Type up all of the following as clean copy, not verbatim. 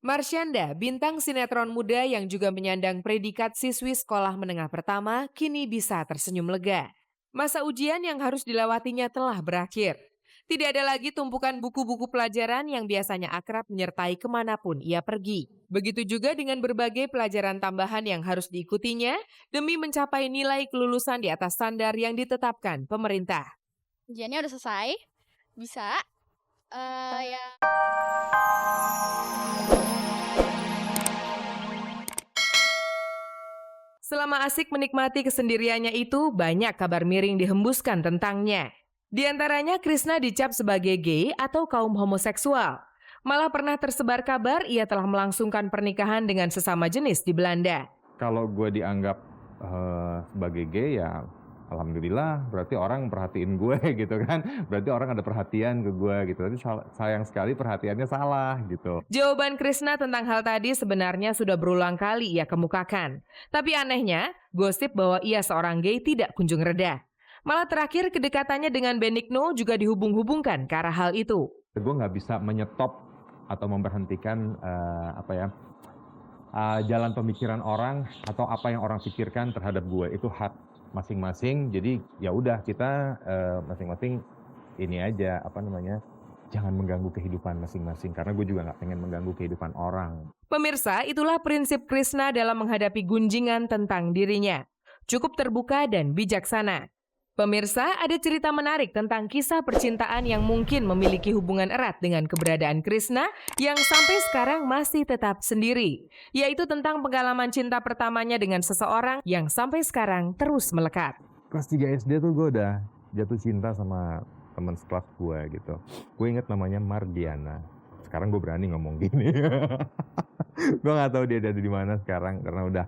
Marsyanda, bintang sinetron muda yang juga menyandang predikat siswi sekolah menengah pertama, kini bisa tersenyum lega. Masa ujian yang harus dilewatinya telah berakhir. Tidak ada lagi tumpukan buku-buku pelajaran yang biasanya akrab menyertai kemanapun ia pergi. Begitu juga dengan berbagai pelajaran tambahan yang harus diikutinya demi mencapai nilai kelulusan di atas standar yang ditetapkan pemerintah. Ujiannya udah selesai, bisa. Ya. Selama asik menikmati kesendiriannya itu, banyak kabar miring dihembuskan tentangnya. Di antaranya Krisna dicap sebagai gay atau kaum homoseksual. Malah pernah tersebar kabar ia telah melangsungkan pernikahan dengan sesama jenis di Belanda. Kalau gue dianggap sebagai gay ya alhamdulillah, berarti orang perhatiin gue gitu kan. Berarti orang ada perhatian ke gue gitu. Tapi sayang sekali perhatiannya salah gitu. Jawaban Krisna tentang hal tadi sebenarnya sudah berulang kali ia kemukakan. Tapi anehnya, gosip bahwa ia seorang gay tidak kunjung reda. Malah terakhir kedekatannya dengan Benigno juga dihubung-hubungkan ke arah hal itu. Gue nggak bisa menyetop atau memberhentikan jalan pemikiran orang atau apa yang orang pikirkan terhadap gue. Itu hak masing-masing. Jadi ya udah kita masing-masing ini aja jangan mengganggu kehidupan masing-masing karena gue juga nggak pengen mengganggu kehidupan orang. Pemirsa, itulah prinsip Krisna dalam menghadapi gunjingan tentang dirinya. Cukup terbuka dan bijaksana. Pemirsa, ada cerita menarik tentang kisah percintaan yang mungkin memiliki hubungan erat dengan keberadaan Krisna yang sampai sekarang masih tetap sendiri, yaitu tentang pengalaman cinta pertamanya dengan seseorang yang sampai sekarang terus melekat. Kelas 3 SD tuh gue udah jatuh cinta sama teman sekelas gue gitu. Gue inget namanya Mardiana. Sekarang gue berani ngomong gini. Gue nggak tahu dia ada di mana sekarang karena udah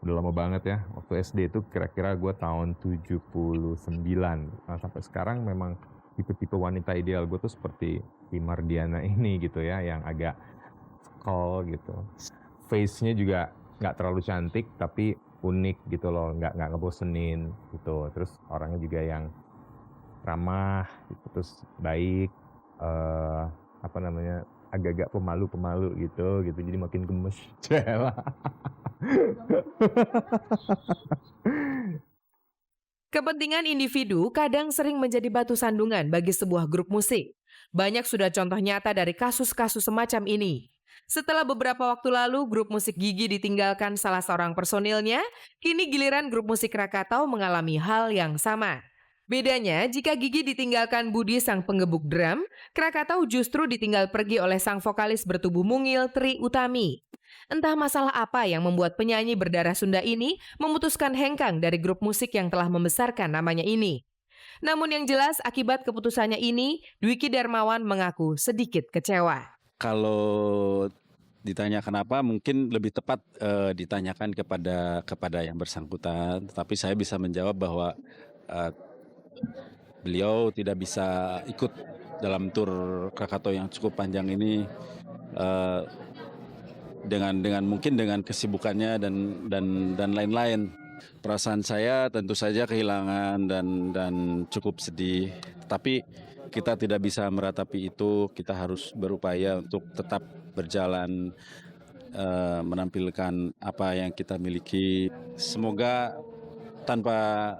lama banget ya. Waktu SD itu kira-kira gue tahun 79. Nah, sampai sekarang memang tipe-tipe wanita ideal gue tuh seperti si Mardiana ini gitu ya, yang agak skull gitu. Face-nya juga nggak terlalu cantik tapi unik gitu loh, nggak ngebosenin gitu. Terus orangnya juga yang ramah, gitu. Terus baik, agak-agak pemalu gitu. Jadi makin gemes. Kepentingan individu kadang sering menjadi batu sandungan bagi sebuah grup musik. Banyak sudah contoh nyata dari kasus-kasus semacam ini. Setelah beberapa waktu lalu grup musik Gigi ditinggalkan salah seorang personilnya, kini giliran grup musik Krakatau mengalami hal yang sama. Bedanya, jika Gigi ditinggalkan Budi sang penggebuk drum, Krakatau justru ditinggal pergi oleh sang vokalis bertubuh mungil Tri Utami. Entah masalah apa yang membuat penyanyi berdarah Sunda ini memutuskan hengkang dari grup musik yang telah membesarkan namanya ini. Namun yang jelas akibat keputusannya ini, Dwiki Darmawan mengaku sedikit kecewa. Kalau ditanya kenapa, mungkin lebih tepat ditanyakan kepada yang bersangkutan. Tetapi saya bisa menjawab bahwa beliau tidak bisa ikut dalam tur Krakatau yang cukup panjang ini dengan mungkin dengan kesibukannya dan lain-lain. Perasaan saya tentu saja kehilangan dan cukup sedih. Tapi kita tidak bisa meratapi itu. Kita harus berupaya untuk tetap berjalan, menampilkan apa yang kita miliki. Semoga tanpa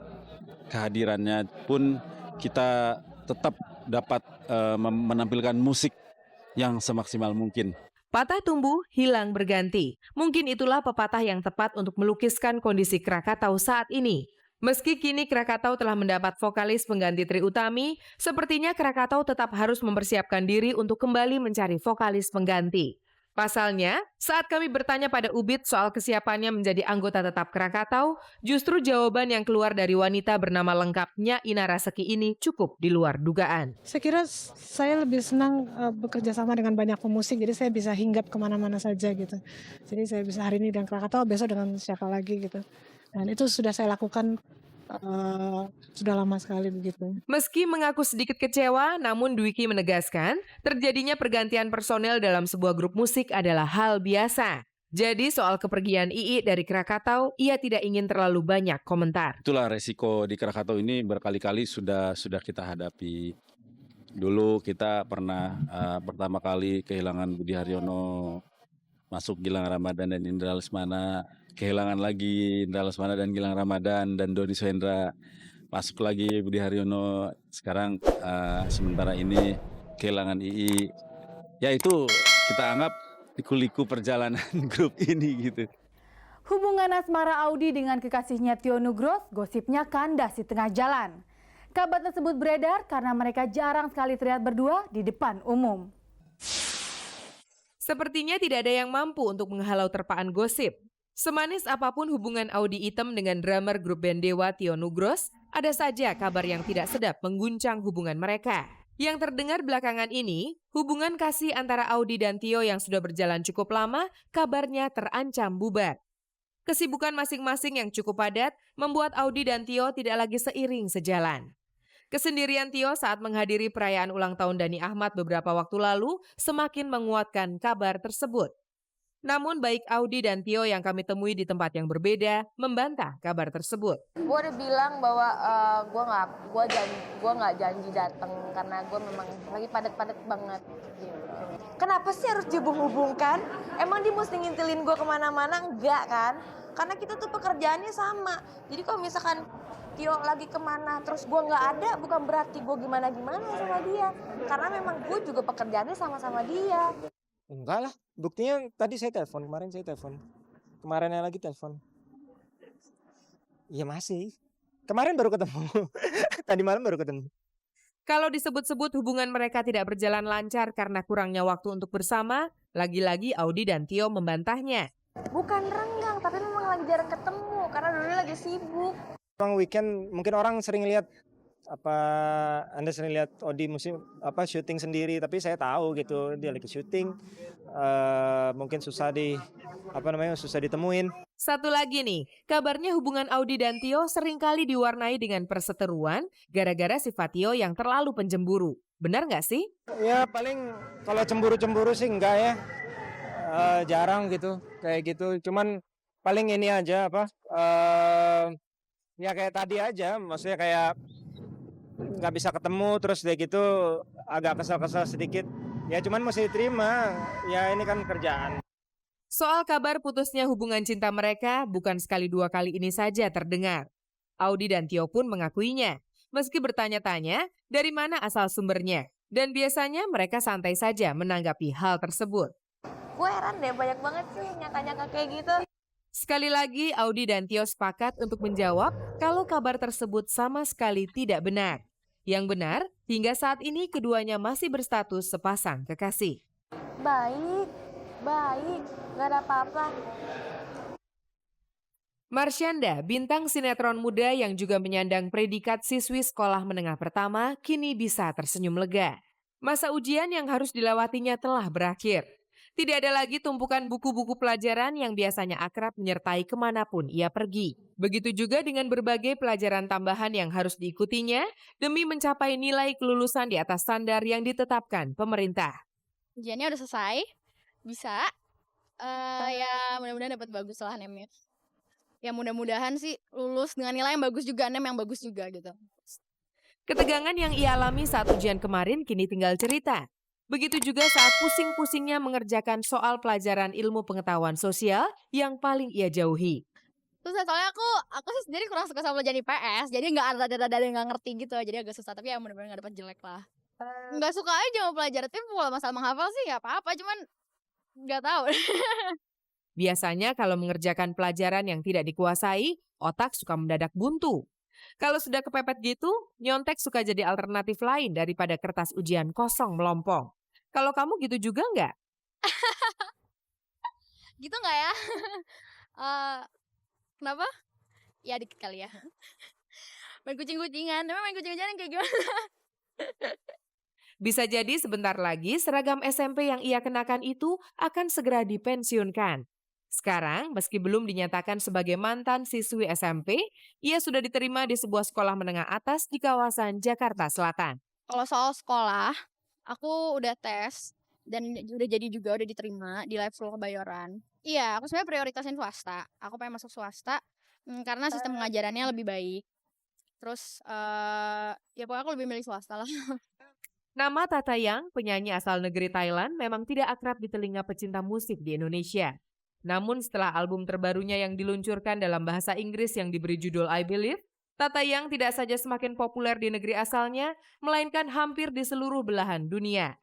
kehadirannya pun kita tetap dapat menampilkan musik yang semaksimal mungkin. Patah tumbuh, hilang berganti. Mungkin itulah pepatah yang tepat untuk melukiskan kondisi Krakatau saat ini. Meski kini Krakatau telah mendapat vokalis pengganti Tri Utami, sepertinya Krakatau tetap harus mempersiapkan diri untuk kembali mencari vokalis pengganti. Pasalnya, saat kami bertanya pada Ubit soal kesiapannya menjadi anggota tetap Krakatau, justru jawaban yang keluar dari wanita bernama lengkapnya Ina Raseki ini cukup di luar dugaan. Saya kira saya lebih senang bekerja sama dengan banyak pemusik, jadi saya bisa hinggap kemana-mana saja gitu. Jadi saya bisa hari ini dengan Krakatau, besok dengan siapa lagi gitu. Dan itu sudah saya lakukan sudah lama sekali begitu. Meski mengaku sedikit kecewa, namun Dwiki menegaskan terjadinya pergantian personel dalam sebuah grup musik adalah hal biasa. Jadi soal kepergian Ii dari Krakatau, ia tidak ingin terlalu banyak komentar. Itulah resiko di Krakatau ini berkali-kali sudah kita hadapi. Dulu kita pernah pertama kali kehilangan Budi Haryono, masuk Gilang Ramadan dan Indra Lesmana, kehilangan lagi Indra Lesmana dan Gilang Ramadan dan Doni Suhendra, masuk lagi Budi Haryono. Sekarang sementara ini kehilangan II. Ya itu kita anggap liku-liku perjalanan grup ini gitu. Hubungan asmara Audi dengan kekasihnya Tio Nugros gosipnya kandas di tengah jalan. Kabar tersebut beredar karena mereka jarang sekali terlihat berdua di depan umum. Sepertinya tidak ada yang mampu untuk menghalau terpaan gosip. Semanis apapun hubungan Audy Item dengan drummer grup band Dewa Tio Nugros, ada saja kabar yang tidak sedap mengguncang hubungan mereka. Yang terdengar belakangan ini, hubungan kasih antara Audy dan Tio yang sudah berjalan cukup lama, kabarnya terancam bubar. Kesibukan masing-masing yang cukup padat membuat Audy dan Tio tidak lagi seiring sejalan. Kesendirian Tio saat menghadiri perayaan ulang tahun Dhani Ahmad beberapa waktu lalu semakin menguatkan kabar tersebut. Namun baik Audy dan Tio yang kami temui di tempat yang berbeda membantah kabar tersebut. Gue udah bilang bahwa gue nggak janji datang karena gue memang lagi padat-padat banget. Gitu. Kenapa sih harus dihubung-hubungkan? Emang dia mesti ngintilin gue kemana-mana? Enggak kan? Karena kita tuh pekerjaannya sama. Jadi kalau misalkan Tio lagi kemana terus gue nggak ada, bukan berarti gue gimana-gimana sama dia. Karena memang gue juga pekerjaannya sama-sama dia. Enggak lah, buktinya tadi saya telepon, kemarinnya lagi telepon. Iya masih, kemarin baru ketemu, tadi malam baru ketemu. Kalau disebut-sebut hubungan mereka tidak berjalan lancar karena kurangnya waktu untuk bersama, lagi-lagi Audy dan Tio membantahnya. Bukan renggang, tapi memang lagi jarang ketemu karena dulu lagi sibuk. Bang weekend mungkin orang sering lihat Anda sering lihat Audy syuting sendiri, tapi saya tahu gitu dia lagi syuting, mungkin susah ditemuin. Satu lagi nih, kabarnya hubungan Audy dan Tio seringkali diwarnai dengan perseteruan gara-gara sifat Tio yang terlalu penjemburu. Benar nggak sih? Ya paling kalau cemburu sih enggak ya, jarang gitu kayak gitu. Cuman paling ini aja ya kayak tadi aja, maksudnya kayak nggak bisa ketemu terus kayak gitu agak kesal-kesal sedikit. Ya cuman mesti diterima, ya ini kan kerjaan. Soal kabar putusnya hubungan cinta mereka bukan sekali dua kali ini saja terdengar. Audy dan Tio pun mengakuinya, meski bertanya-tanya dari mana asal sumbernya. Dan biasanya mereka santai saja menanggapi hal tersebut. Gue heran deh, banyak banget sih nyangka-nyangka kayak gitu. Sekali lagi, Audy dan Tio sepakat untuk menjawab kalau kabar tersebut sama sekali tidak benar. Yang benar, hingga saat ini keduanya masih berstatus sepasang kekasih. Baik, gak ada apa-apa. Marsyanda, bintang sinetron muda yang juga menyandang predikat siswi sekolah menengah pertama, kini bisa tersenyum lega. Masa ujian yang harus dilewatinya telah berakhir. Tidak ada lagi tumpukan buku-buku pelajaran yang biasanya akrab menyertai kemanapun ia pergi. Begitu juga dengan berbagai pelajaran tambahan yang harus diikutinya demi mencapai nilai kelulusan di atas standar yang ditetapkan pemerintah. Ujiannya udah selesai, bisa. Ya mudah-mudahan dapat bagus lah NEM-nya. Ya mudah-mudahan sih lulus dengan nilai yang bagus juga, NEM yang bagus juga gitu. Ketegangan yang ia alami saat ujian kemarin kini tinggal cerita. Begitu juga saat pusing-pusingnya mengerjakan soal pelajaran ilmu pengetahuan sosial yang paling ia jauhi. Terus soalnya aku sih sendiri kurang suka sama belajar IPS, jadi nggak ada yang nggak ngerti gitu, jadi agak susah. Tapi ya mudah-mudahan nggak dapat jelek lah. Nggak suka aja mau pelajaran, tapi kalau masalah menghafal sih ya apa-apa, cuman nggak tahu. Biasanya kalau mengerjakan pelajaran yang tidak dikuasai, otak suka mendadak buntu. Kalau sudah kepepet gitu, nyontek suka jadi alternatif lain daripada kertas ujian kosong melompong. Kalau kamu gitu juga nggak? Gitu nggak ya? Kenapa? Ya dikit kali ya. Main kucing-kucingan, tapi main kucing-kucingan kayak gimana? Bisa jadi sebentar lagi seragam SMP yang ia kenakan itu akan segera dipensiunkan. Sekarang, meski belum dinyatakan sebagai mantan siswi SMP, ia sudah diterima di sebuah sekolah menengah atas di kawasan Jakarta Selatan. Kalau soal sekolah, aku udah tes dan udah diterima di level Kebayoran. Iya, aku sebenarnya prioritasin swasta. Aku pengen masuk swasta karena sistem pengajarannya lebih baik. Terus ya pokoknya aku lebih milih swasta lah. Nama Tata Yang, penyanyi asal negeri Thailand, memang tidak akrab di telinga pecinta musik di Indonesia. Namun setelah album terbarunya yang diluncurkan dalam bahasa Inggris yang diberi judul I Believe, Tata Yang tidak saja semakin populer di negeri asalnya, melainkan hampir di seluruh belahan dunia.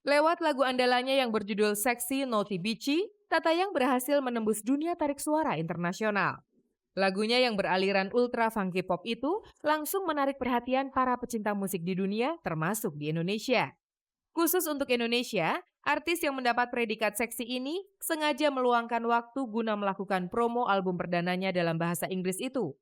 Lewat lagu andalannya yang berjudul Sexy Naughty Bitchy, Tata Yang berhasil menembus dunia tarik suara internasional. Lagunya yang beraliran ultra funky pop itu langsung menarik perhatian para pecinta musik di dunia, termasuk di Indonesia. Khusus untuk Indonesia, artis yang mendapat predikat seksi ini sengaja meluangkan waktu guna melakukan promo album perdananya dalam bahasa Inggris itu.